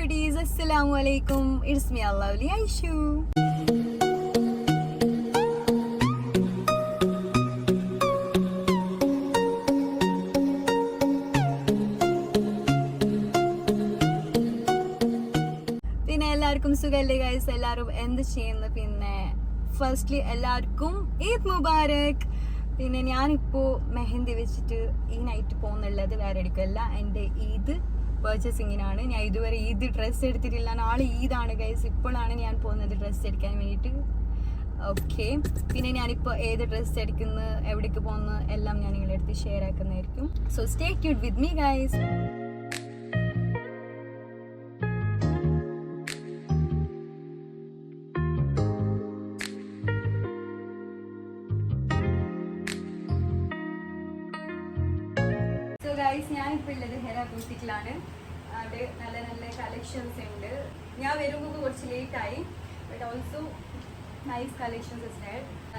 beauties, assalamu alaikum. It's me, Lovely Aishu. പിന്നെ എല്ലാവർക്കും സുഖല്ലേ ഗൈസ്? എല്ലാവരും എന്ത് ചെയ്യുന്നു? പിന്നെ ഫസ്റ്റ്ലി എല്ലാവർക്കും ഈദ് മുബാരക്. പിന്നെ ഞാനിപ്പോൾ മെഹന്തി വെച്ചിട്ട് ഈ നൈറ്റ് പോകുന്നുള്ളത് വേറെ എടുക്കല്ല, എൻ്റെ ഈദ് പർച്ചേസിങ്ങിനാണ്. ഞാൻ ഇതുവരെ ഈദ് ഡ്രസ്സ് എടുത്തിട്ടില്ല. നാളെ ഈദാണ് ഗൈസ്. ഇപ്പോഴാണ് ഞാൻ പോകുന്നത് ഡ്രസ്സ് എടുക്കാൻ വേണ്ടിയിട്ട്. ഓക്കെ, പിന്നെ ഞാനിപ്പോൾ ഏത് ഡ്രസ്സ് എടുക്കുന്നു, എവിടേക്ക് പോകുന്നു എല്ലാം ഞാൻ നിങ്ങളുടെ അടുത്ത് ഷെയർ ആക്കുന്നതായിരിക്കും. So stay tuned with me guys. ഞാനിപ്പോൾ ഉള്ളത് ഹെറ ബൂട്ടിക്കിലാണ്. അവിടെ നല്ല നല്ല കളക്ഷൻസ് ഉണ്ട്. ഞാൻ വരുമ്പോൾ കുറച്ച് ലേറ്റായി, ബട്ട് ഓൾസോ നൈസ് കളക്ഷൻസ് ഉണ്ട്.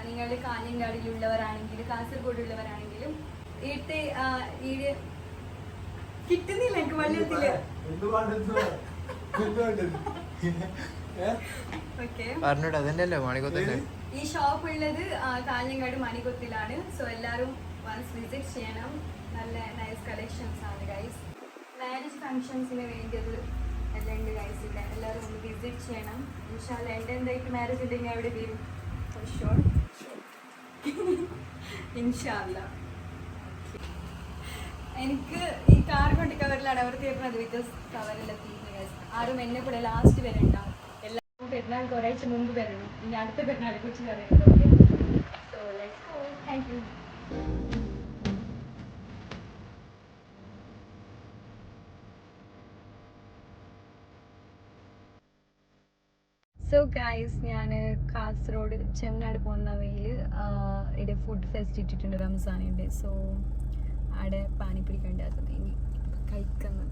നിങ്ങൾ കാഞ്ഞങ്ങാടിലുള്ളവരാണെങ്കിലും കാസർഗോഡുള്ളവരാണെങ്കിലും ഈട്ടെ ഈട് കിട്ടുന്നില്ല എനിക്ക് വെള്ളത്തില്. ഈ ഷോപ്പ് ഉള്ളത് കാഞ്ഞങ്ങാട് മണികൊത്തിലാണ്. സോ എല്ലാവരും വൺസ് വിസിറ്റ് ചെയ്യണം. നല്ല നൈസ് കളക്ഷൻസ് ആണ് ഗൈസ്. മാരേജ് ഫങ്ഷൻസിന് വേണ്ടിയത് എല്ലാം ഉണ്ട് ഗൈസ്. ഇല്ല, എല്ലാവരും ഒന്ന് വിസിറ്റ് ചെയ്യണം. ഇൻഷാ അല്ലാഹ് എൻ്റെ എന്തായിട്ട് മാരേജ് ഉണ്ടെങ്കിൽ അവിടെ വരും ഫോർ ഷുവർ. ഇൻഷാ അല്ലാഹ്. എനിക്ക് ഈ കാർ കൊണ്ട് കവറിലാണ് അവർ തരുന്നത്. ബിക്കോസ് കവറെല്ലാം തീരുന്നു ഗൈസ്. ആരും എന്നെ കൂടെ ലാസ്റ്റ് വരണ്ടാവും. എല്ലാവരും പെരുന്നാൾ കുറേശ്ശെ മുമ്പ് വരണം. ഇനി അടുത്ത പെരുന്നാളെ കുറിച്ച് പറയുന്നത്. Okay, so let's go. Thank you. So guys, ഞാൻ കാസർഗോഡ് ചെമ്മനാട് പോകുന്ന വഴിയിൽ ഇവിടെ ഫുഡ് ഫെസ്റ്റ് ഇട്ടിട്ടുണ്ട് റംസാനുണ്ട്. സോ അവിടെ പാനിപ്പൂരി കണ്ടാക്കുന്നത് ഇനി കഴിക്കുന്നു.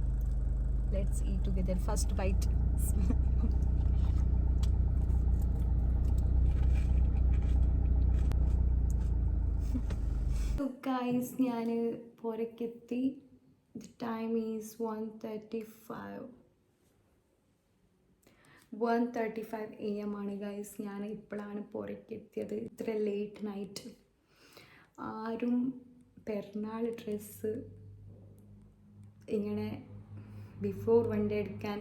Let's eat together. First bite. So guys, ഞാൻ പുറക്കെത്തി. ദ ടൈം ഈസ് 1:35 AM ആണ് ഗൈസ്. ഞാൻ ഇപ്പോഴാണ് പുറക്കെത്തിയത്. ഇത്ര ലേറ്റ് നൈറ്റ്. ആരും പെരുന്നാൾ ഡ്രസ്സ് ഇങ്ങനെ ബിഫോർ വൺ ഡേ എടുക്കാൻ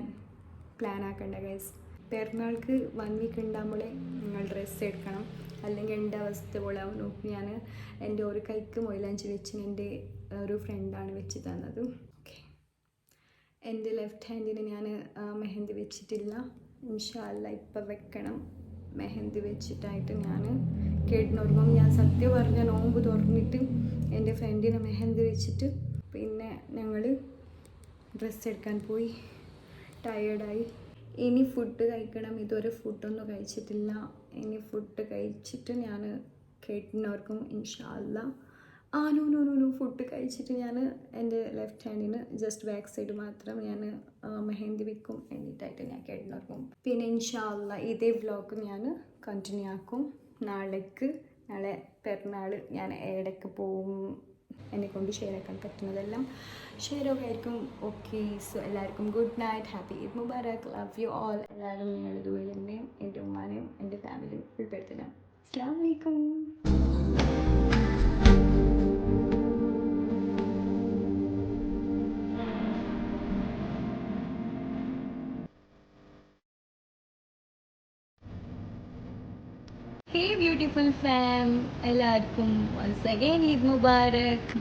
പ്ലാൻ ആക്കണ്ട ഗൈസ്. പെരുന്നാൾക്ക് 1 വീക്ക് ഉണ്ടാകുമ്പോഴേ നിങ്ങൾ ഡ്രസ്സ് എടുക്കണം, അല്ലെങ്കിൽ എൻ്റെ അവസ്ഥ പോലാവും. നോക്കി, ഞാൻ എൻ്റെ ഒരു കൈക്ക് മൊയിലാഞ്ചി വെച്ച് എൻ്റെ ഒരു ഫ്രണ്ടാണ് വെച്ച് തന്നത്. ഓക്കെ, എൻ്റെ ലെഫ്റ്റ് ഹാൻഡിന് ഞാൻ മെഹന്തി വെച്ചിട്ടില്ല. ഇൻഷാ അല്ലാഹ് ഇപ്പം വെക്കണം. മെഹന്തി വെച്ചിട്ടായിട്ട് ഞാൻ കേട്ടിനുറങ്ങും. ഞാൻ സത്യം പറഞ്ഞ നോമ്പ് തുറന്നിട്ട് എൻ്റെ ഫ്രണ്ടിനെ മെഹന്തി വെച്ചിട്ട് പിന്നെ ഞങ്ങൾ ഡ്രസ്സ് എടുക്കാൻ പോയി. ടയേർഡായി. ഇനി ഫുഡ് കഴിക്കണം. ഇതുവരെ ഫുഡൊന്നും കഴിച്ചിട്ടില്ല. ഇനി ഫുഡ് കഴിച്ചിട്ട് ഞാൻ കേട്ടിനുറങ്ങും ഇൻഷാ അല്ലാഹ്. നോ ഫുഡ് കഴിച്ചിട്ട് ഞാൻ എൻ്റെ ലെഫ്റ്റ് ഹാൻഡിന് ജസ്റ്റ് ബാക്ക് സൈഡ് മാത്രം ഞാൻ മെഹന്തി വെക്കും. എന്നിട്ടായിട്ട് ഞാൻ കിടന്നുറങ്ങും. പിന്നെ ഇൻഷാ അല്ലാഹ് ഇതേ വ്ലോഗ് ഞാൻ കണ്ടിന്യൂ ആക്കും. നാളെ പെരുന്നാൾ ഞാൻ എവിടേക്ക് പോവും, എന്നെക്കൊണ്ട് ഷെയർ ആക്കാൻ പറ്റുന്നതെല്ലാം ഷെയർ ഒക്കെ ആയിരിക്കും. ഓക്കെ, സോ എല്ലാവർക്കും good night, happy Eid Mubarak, love you all. എല്ലാവരും നിങ്ങളുടെ ദുആയിലെന്നെയും എൻ്റെ ഉമ്മാനെയും എൻ്റെ ഫാമിലിയും ഉൾപ്പെടുത്തണം. അസ്സലാമു അലൈക്കും. Hey beautiful fam, എല്ലാവർക്കും once again ഈദ് മുബാരക്.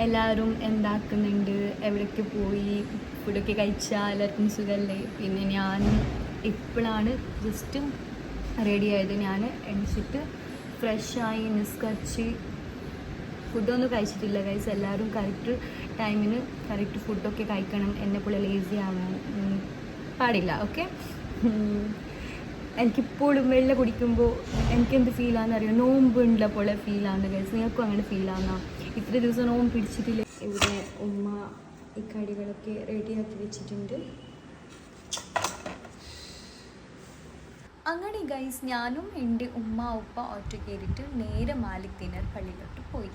എല്ലാവരും എന്താക്കുന്നുണ്ട്? എവിടേക്ക് പോയി? ഫുഡൊക്കെ കഴിച്ചാൽ എല്ലാവർക്കും സുഖമല്ലേ? പിന്നെ ഞാൻ ഇപ്പോഴാണ് ജസ്റ്റ് റെഡി ആയത്. ഞാൻ എണിച്ചിട്ട് ഫ്രഷായി നിസ്കരിച്ച് ഫുഡൊന്നും കഴിച്ചിട്ടില്ല ഗൈസ്. എല്ലാവരും കറക്റ്റ് ടൈമിന് കറക്റ്റ് ഫുഡൊക്കെ കഴിക്കണം. എന്നെപ്പോലെ ലേസി ആവാൻ പാടില്ല. ഓക്കെ, എനിക്കിപ്പോഴും വെള്ളം കുടിക്കുമ്പോൾ എനിക്കെന്ത് ഫീലാണെന്നറിയാം. നോമ്പുള്ള പോലെ ഫീലാണ് ഗൈസ്. നിങ്ങൾക്കും അങ്ങനെ ഫീലാണെന്നാ? ഇത്ര ദിവസം നോമ്പ് പിടിച്ചിട്ടില്ല. ഇവിടെ ഉമ്മ ഈ കടികളൊക്കെ റെഡിയാക്കി വെച്ചിട്ടുണ്ട്. അങ്ങനെ ഗൈസ്, ഞാനും എൻ്റെ ഉമ്മ ഉപ്പ ഓട്ടോ കയറിയിട്ട് നേരെ മാലിക് ദിനാർ പള്ളിയിലോട്ട് പോയി.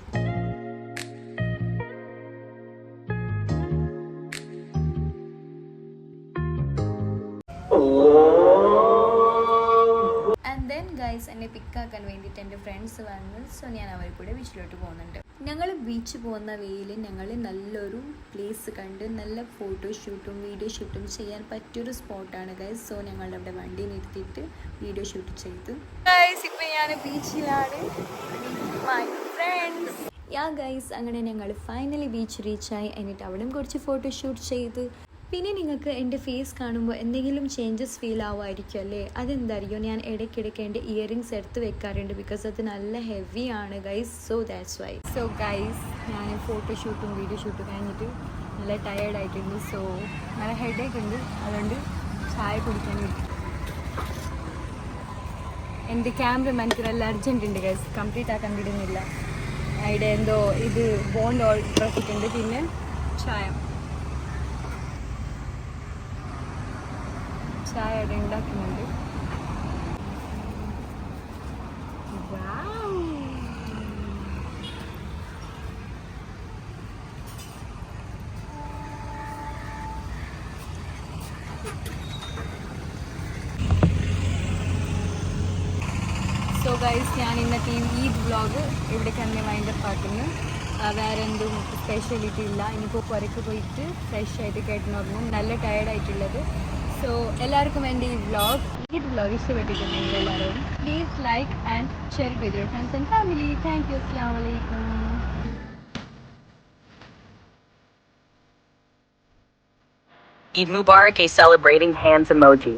എന്നെ പിക്കാക്കാൻ വേണ്ടിയിട്ട് എൻ്റെ ഫ്രണ്ട്സ് വന്ന്. സോ ഞാൻ അവർ കൂടെ ബീച്ചിലോട്ട് പോകുന്നുണ്ട്. ഞങ്ങൾ ബീച്ച് പോകുന്ന വേയിൽ ഞങ്ങൾ നല്ലൊരു പ്ലേസ് കണ്ട് നല്ല ഫോട്ടോഷൂട്ടും വീഡിയോ ഷൂട്ടും ചെയ്യാൻ പറ്റിയൊരു സ്പോട്ടാണ് ഗൈസ്. സോ ഞങ്ങളുടെ അവിടെ വണ്ടി നിർത്തിയിട്ട് വീഡിയോ ഷൂട്ട് ചെയ്തു ഗൈസ്. ഇപ്പം ഞാൻ ബീച്ചിലാണ്, മൈ ഫ്രണ്ട്സ്. ഗൈസ് അങ്ങനെ ഞങ്ങൾ ഫൈനലി ബീച്ച് റീച്ചായി. എന്നിട്ട് അവിടെയും കുറച്ച് ഫോട്ടോഷൂട്ട് ചെയ്ത്. പിന്നെ നിങ്ങൾക്ക് എൻ്റെ ഫേസ് കാണുമ്പോൾ എന്തെങ്കിലും ചേഞ്ചസ് ഫീൽ ആവുമായിരിക്കും അല്ലേ? അതെന്തായിരിക്കും, ഞാൻ ഇടയ്ക്കിടയ്ക്ക് എൻ്റെ ഇയറിങ്സ് എടുത്ത് വെക്കാറുണ്ട്, ബിക്കോസ് അത് നല്ല ഹെവി ആണ് guys. So that's why. So guys ഞാൻ ഫോട്ടോഷൂട്ടും വീഡിയോ ഷൂട്ടും കഴിഞ്ഞിട്ട് നല്ല ടയേർഡായിട്ടുണ്ട്. സോ നല്ല ഹെഡേക്ക് ഉണ്ട്, അതുകൊണ്ട് ചായ കുടിക്കാൻ വേണ്ടി എൻ്റെ ക്യാമറമാൻക്ക് നല്ല അർജൻറ്റ് ഉണ്ട് ഗൈസ്, കംപ്ലീറ്റ് ആക്കാൻ വിടുന്നില്ല. അവിടെ എന്തോ ഇത് ബോണ്ട് ഓർഡർ ആക്കിയിട്ടുണ്ട്. പിന്നെ ചായ അവിടെ ഉണ്ടാക്കുന്നുണ്ട്. സോ ഗൈസ് ഞാൻ ഇന്നത്തെ ഈദ് വ്ളോഗ് ഇവിടേക്ക് തന്നെ വൈൻഡപ്പ് ആക്കുന്നു. വേറെ എന്തും സ്പെഷ്യാലിറ്റി ഇല്ല. ഇനിയിപ്പോൾ പുറക്ക് പോയിട്ട് ഫ്രഷ് ആയിട്ട് കേട്ടിട്ടുണ്ടായിരുന്നു, നല്ല ടയർഡായിട്ടുള്ളത്. സോ എല്ലാവർക്കും എൻ്റെ ഈ ഈദ് വ്ളോഗ് ഇഷ്ടപ്പെട്ടിട്ടുണ്ടെങ്കിൽ എല്ലാവരും please like and share with your friends and family. Thank you. അസ്സലാമു അലൈക്കും. Eid Mubarak, a celebrating hands emoji.